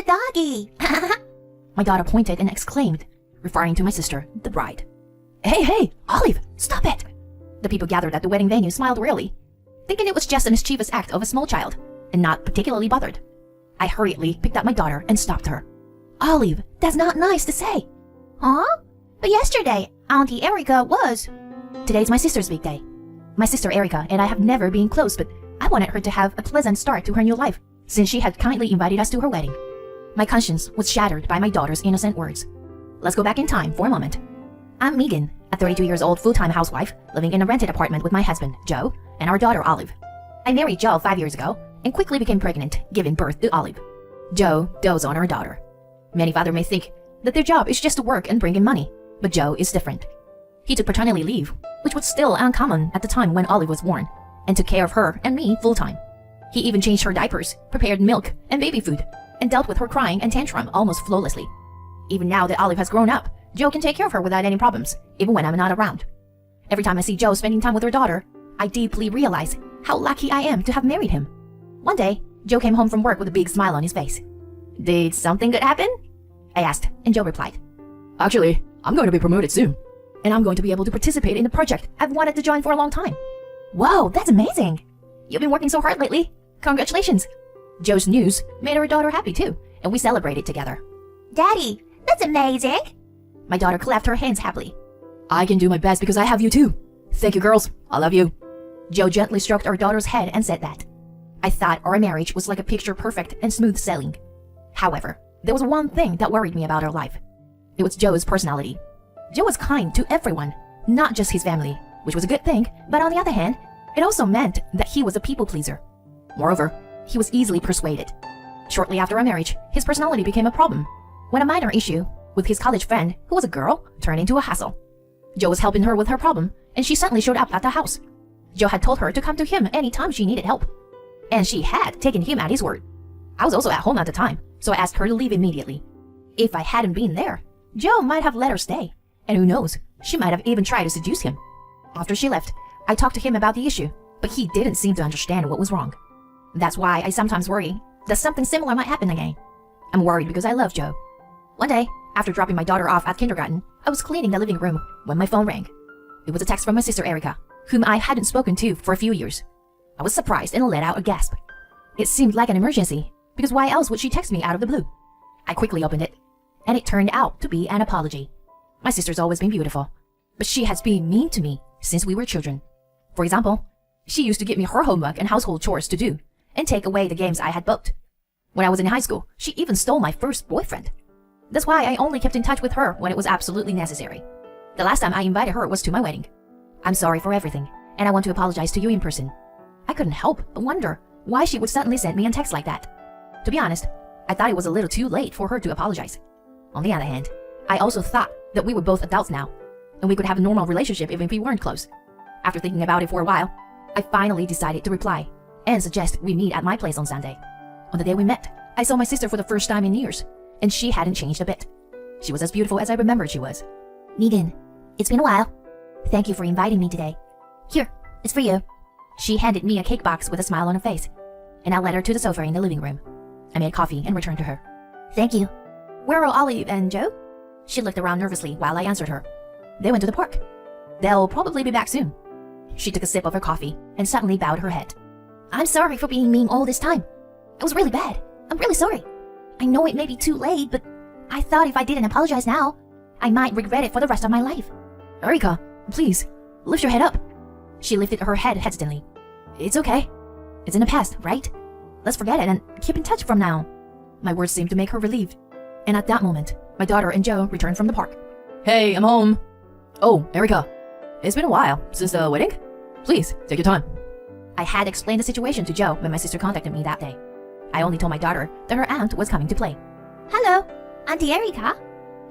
doggy. My daughter pointed and exclaimed, referring to my sister, the bride. Hey, Olive, stop it! The people gathered at the wedding venue smiled really, thinking it was just a mischievous act of a small child, and not particularly bothered. I hurriedly picked up my daughter and stopped her. Olive, that's not nice to say. Huh? But yesterday, Auntie Erica was. Today's my sister's big day. My sister Erica and I have never been close, but I wanted her to have a pleasant start to her new life, since she had kindly invited us to her wedding. My conscience was shattered by my daughter's innocent words. Let's go back in time for a moment. I'm Megan, a 32 years old full-time housewife living in a rented apartment with my husband, Joe, and our daughter, Olive. I married Joe 5 years ago and quickly became pregnant, giving birth to Olive. Joe dotes on our daughter. Many fathers may think that their job is just to work and bring in money, but Joe is different. He took paternity leave, which was still uncommon at the time when Olive was born, and took care of her and me full-time. He even changed her diapers, prepared milk and baby food, and dealt with her crying and tantrum almost flawlessly. Even now that Olive has grown up, Joe can take care of her without any problems, even when I'm not around. Every time I see Joe spending time with her daughter, I deeply realize how lucky I am to have married him. One day, Joe came home from work with a big smile on his face. Did something good happen? I asked, and Joe replied, Actually, I'm going to be promoted soon, and I'm going to be able to participate in the project I've wanted to join for a long time. Whoa, that's amazing! You've been working so hard lately. Congratulations! Joe's news made our daughter happy too, and we celebrated together. Daddy, that's amazing. My daughter clapped her hands happily. I can do my best because I have you too. Thank you, girls. I love you. Joe gently stroked our daughter's head and said that. I thought our marriage was like a picture perfect and smooth sailing. However, there was one thing that worried me about our life. It was Joe's personality. Joe was kind to everyone, not just his family, which was a good thing, but on the other hand, it also meant that he was a people pleaser. Moreover, he was easily persuaded. Shortly after our marriage, his personality became a problem, when a minor issue with his college friend, who was a girl, turned into a hassle. Joe was helping her with her problem, and she suddenly showed up at the house. Joe had told her to come to him anytime she needed help, and she had taken him at his word. I was also at home at the time, so I asked her to leave immediately. If I hadn't been there, Joe might have let her stay, and who knows, she might have even tried to seduce him. After she left, I talked to him about the issue, but he didn't seem to understand what was wrong. That's why I sometimes worry that something similar might happen again. I'm worried because I love Joe. One day, after dropping my daughter off at kindergarten, I was cleaning the living room when my phone rang. It was a text from my sister Erica, whom I hadn't spoken to for a few years. I was surprised and let out a gasp. It seemed like an emergency, because why else would she text me out of the blue? I quickly opened it, and it turned out to be an apology. My sister's always been beautiful, but she has been mean to me since we were children. For example, she used to give me her homework and household chores to do, and take away the games I had booked. When I was in high school, she even stole my first boyfriend. That's why I only kept in touch with her when it was absolutely necessary. The last time I invited her was to my wedding. I'm sorry for everything, and I want to apologize to you in person. I couldn't help but wonder why she would suddenly send me a text like that. To be honest, I thought it was a little too late for her to apologize. On the other hand, I also thought that we were both adults now, and we could have a normal relationship even if we weren't close. After thinking about it for a while, I finally decided to reply and suggest we meet at my place on Sunday. On the day we met, I saw my sister for the first time in years, and she hadn't changed a bit. She was as beautiful as I remembered she was. Megan, it's been a while. Thank you for inviting me today. Here, it's for you. She handed me a cake box with a smile on her face, and I led her to the sofa in the living room. I made coffee and returned to her. Thank you. Where are Olive and Joe? She looked around nervously while I answered her. They went to the park. They'll probably be back soon. She took a sip of her coffee and suddenly bowed her head. I'm sorry for being mean all this time. It was really bad. I'm really sorry. I know it may be too late, but I thought if I didn't apologize now, I might regret it for the rest of my life. Erica, please, lift your head up. She lifted her head hesitantly. It's okay. It's in the past, right? Let's forget it and keep in touch from now. My words seemed to make her relieved. And at that moment, my daughter and Joe returned from the park. Hey, I'm home. Oh, Erica, it's been a while since the wedding. Please, take your time. I had explained the situation to Joe when my sister contacted me that day. I only told my daughter that her aunt was coming to play. Hello, Auntie Erica.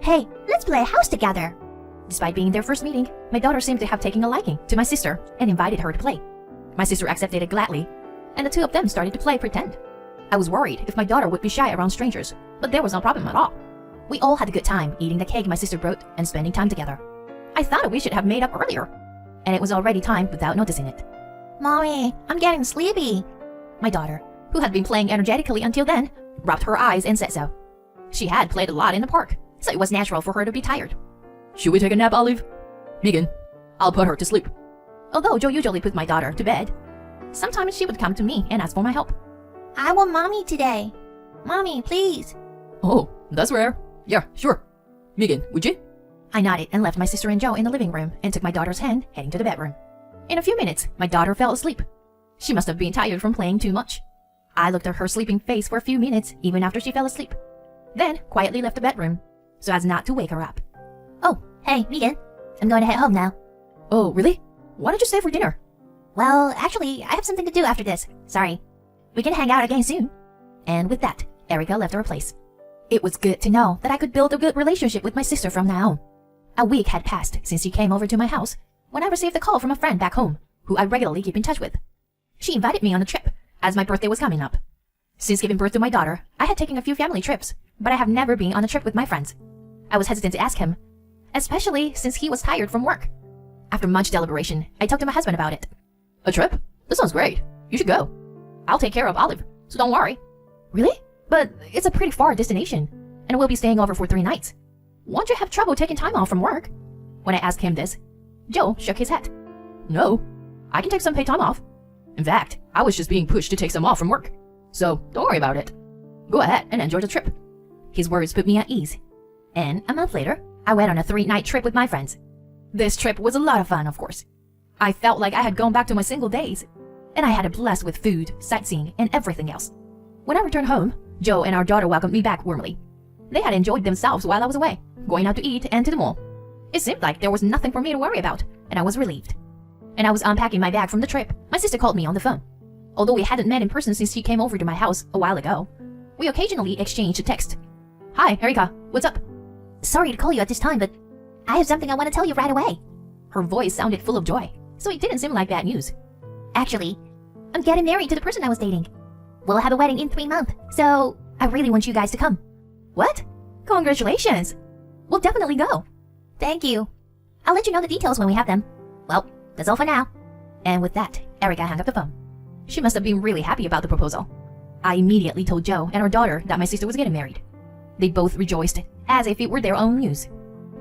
Hey, let's play house together. Despite being their first meeting, my daughter seemed to have taken a liking to my sister and invited her to play. My sister accepted it gladly, and the two of them started to play pretend. I was worried if my daughter would be shy around strangers, but there was no problem at all. We all had a good time eating the cake my sister brought and spending time together. I thought we should have made up earlier, and it was already time without noticing it. Mommy, I'm getting sleepy. My daughter, who had been playing energetically until then, rubbed her eyes and said so. She had played a lot in the park, so it was natural for her to be tired. Should we take a nap, Olive? Megan, I'll put her to sleep. Although Joe usually put my daughter to bed, sometimes she would come to me and ask for my help. I want mommy today. Mommy, please. Oh, that's rare. Yeah, sure. Megan, would you? I nodded and left my sister and Joe in the living room and took my daughter's hand, heading to the bedroom. In a few minutes, my daughter fell asleep. She must have been tired from playing too much. I looked at her sleeping face for a few minutes even after she fell asleep, then quietly left the bedroom so as not to wake her up. Oh, hey, Megan. I'm going to head home now. Oh, really? Why don't you stay for dinner? Well, actually, I have something to do after this. Sorry. We can hang out again soon. And with that, Erica left her place. It was good to know that I could build a good relationship with my sister from now on. A week had passed since she came over to my house when I received a call from a friend back home who I regularly keep in touch with. She invited me on a trip as my birthday was coming up. Since giving birth to my daughter, I had taken a few family trips, but I have never been on a trip with my friends. I was hesitant to ask him, especially since he was tired from work. After much deliberation, I talked to my husband about it. A trip? That sounds great. You should go. I'll take care of Olive, so don't worry. Really? But it's a pretty far destination, and we'll be staying over for 3 nights. Won't you have trouble taking time off from work? When I asked him this, Joe shook his head. No, I can take some paid time off. In fact, I was just being pushed to take some off from work. So don't worry about it. Go ahead and enjoy the trip. His words put me at ease. And a month later, I went on a 3-night trip with my friends. This trip was a lot of fun, of course. I felt like I had gone back to my single days, and I had a blast with food, sightseeing, and everything else. When I returned home, Joe and our daughter welcomed me back warmly. They had enjoyed themselves while I was away, going out to eat and to the mall. It seemed like there was nothing for me to worry about, and I was relieved. And I was unpacking my bag from the trip. My sister called me on the phone. Although we hadn't met in person since she came over to my house a while ago, we occasionally exchanged a text. Hi, Erica, what's up? Sorry to call you at this time, but I have something I want to tell you right away. Her voice sounded full of joy, so it didn't seem like bad news. Actually, I'm getting married to the person I was dating. We'll have a wedding in 3 months, so I really want you guys to come. What? Congratulations! We'll definitely go. Thank you. I'll let you know the details when we have them. Well, that's all for now. And with that, Erica hung up the phone. She must have been really happy about the proposal. I immediately told Joe and our daughter that my sister was getting married. They both rejoiced, as if it were their own news.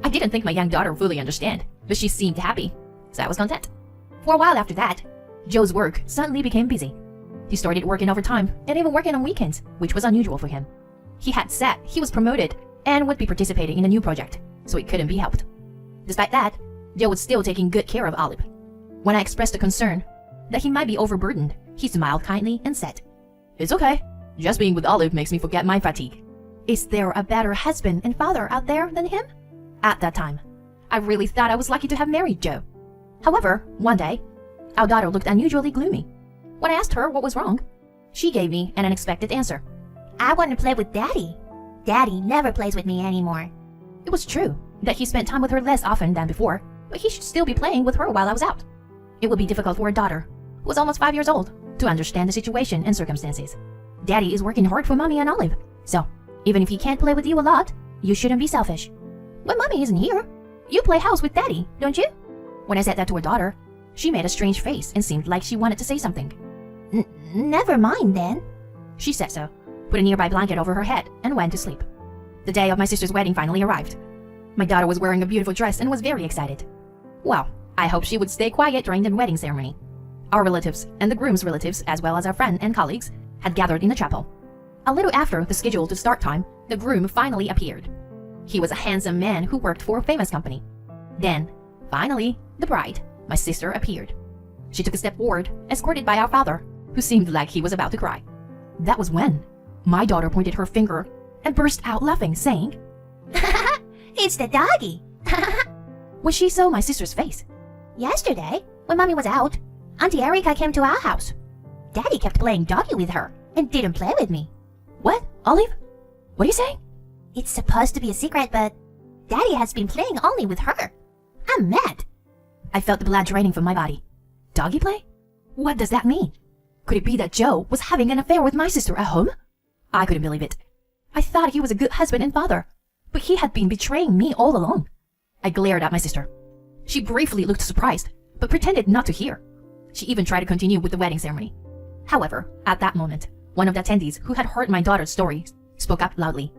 I didn't think my young daughter would fully understand, but she seemed happy, so I was content. For a while after that, Joe's work suddenly became busy. He started working overtime and even working on weekends, which was unusual for him. He had said he was promoted and would be participating in a new project, so it couldn't be helped. Despite that, Joe was still taking good care of Olive. When I expressed a concern that he might be overburdened, he smiled kindly and said, It's okay. Just being with Olive makes me forget my fatigue. Is there a better husband and father out there than him? At that time, I really thought I was lucky to have married Joe. However, one day, our daughter looked unusually gloomy. When I asked her what was wrong, she gave me an unexpected answer. I want to play with Daddy. Daddy never plays with me anymore. It was true that he spent time with her less often than before, but he should still be playing with her while I was out. It would be difficult for a daughter, who was almost 5 years old, to understand the situation and circumstances. Daddy is working hard for Mommy and Olive, so even if he can't play with you a lot, you shouldn't be selfish. When Mommy isn't here, you play house with Daddy, don't you? When I said that to her daughter, she made a strange face and seemed like she wanted to say something. Never mind then. She said so, put a nearby blanket over her head, and went to sleep. The day of my sister's wedding finally arrived. My daughter was wearing a beautiful dress and was very excited. Well, I hoped she would stay quiet during the wedding ceremony. Our relatives and the groom's relatives, as well as our friend and colleagues, had gathered in the chapel. A little after the scheduled start time, the groom finally appeared. He was a handsome man who worked for a famous company. Then, finally, the bride, my sister, appeared. She took a step forward, escorted by our father, who seemed like he was about to cry. That was when my daughter pointed her finger and burst out laughing, saying, It's the doggy. When she saw my sister's face. Yesterday, when Mommy was out, Auntie Erica came to our house. Daddy kept playing doggy with her and didn't play with me. What, Olive? What are you saying? It's supposed to be a secret, but Daddy has been playing only with her. I'm mad. I felt the blood draining from my body. Doggy play? What does that mean? Could it be that Joe was having an affair with my sister at home? I couldn't believe it. I thought he was a good husband and father, but he had been betraying me all along. I glared at my sister. She briefly looked surprised, but pretended not to hear. She even tried to continue with the wedding ceremony. However, at that moment, one of the attendees who had heard my daughter's story spoke up loudly.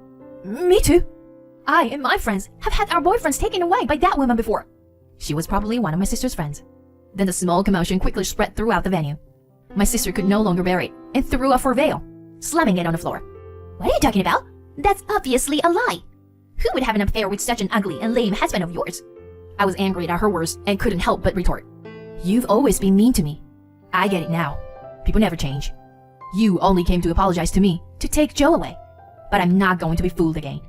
Me too. I and my friends have had our boyfriends taken away by that woman before. She was probably one of my sister's friends. Then the small commotion quickly spread throughout the venue. My sister could no longer bear it and threw off her veil, slamming it on the floor. What are you talking about? That's obviously a lie. Who would have an affair with such an ugly and lame husband of yours? I was angry at her words and couldn't help but retort. You've always been mean to me. I get it now. People never change. You only came to apologize to me to take Joe away. But I'm not going to be fooled again.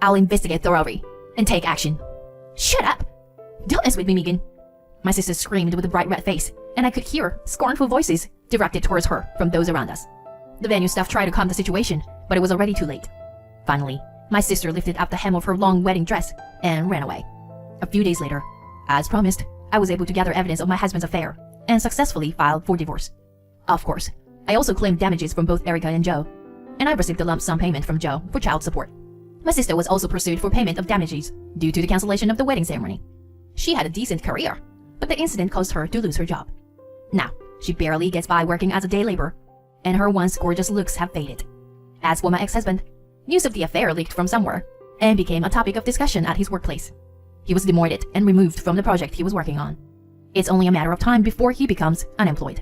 I'll investigate thoroughly and take action. Shut up! Don't mess with me, Megan. My sister screamed with a bright red face, and I could hear scornful voices directed towards her from those around us. The venue staff tried to calm the situation, but it was already too late. Finally, my sister lifted up the hem of her long wedding dress and ran away. A few days later, as promised, I was able to gather evidence of my husband's affair and successfully filed for divorce. Of course, I also claimed damages from both Erica and Joe, and I received a lump sum payment from Joe for child support. My sister was also pursued for payment of damages due to the cancellation of the wedding ceremony. She had a decent career, but the incident caused her to lose her job. Now, she barely gets by working as a day laborer, and her once gorgeous looks have faded. As for my ex-husband, news of the affair leaked from somewhere and became a topic of discussion at his workplace. He was demoted and removed from the project he was working on. It's only a matter of time before he becomes unemployed.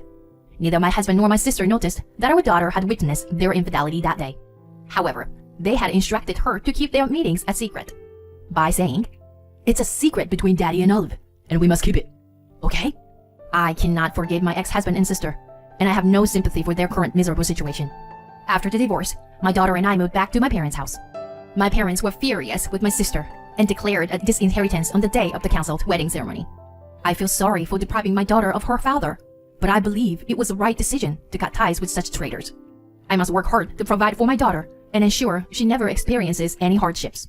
Neither my husband nor my sister noticed that our daughter had witnessed their infidelity that day. However, they had instructed her to keep their meetings a secret by saying, "It's a secret between Daddy and Olive, and we must keep it. Okay?" I cannot forgive my ex-husband and sister, and I have no sympathy for their current miserable situation. After the divorce, my daughter and I moved back to my parents' house. My parents were furious with my sister and declared a disinheritance on the day of the cancelled wedding ceremony. I feel sorry for depriving my daughter of her father, but I believe it was the right decision to cut ties with such traitors. I must work hard to provide for my daughter and ensure she never experiences any hardships.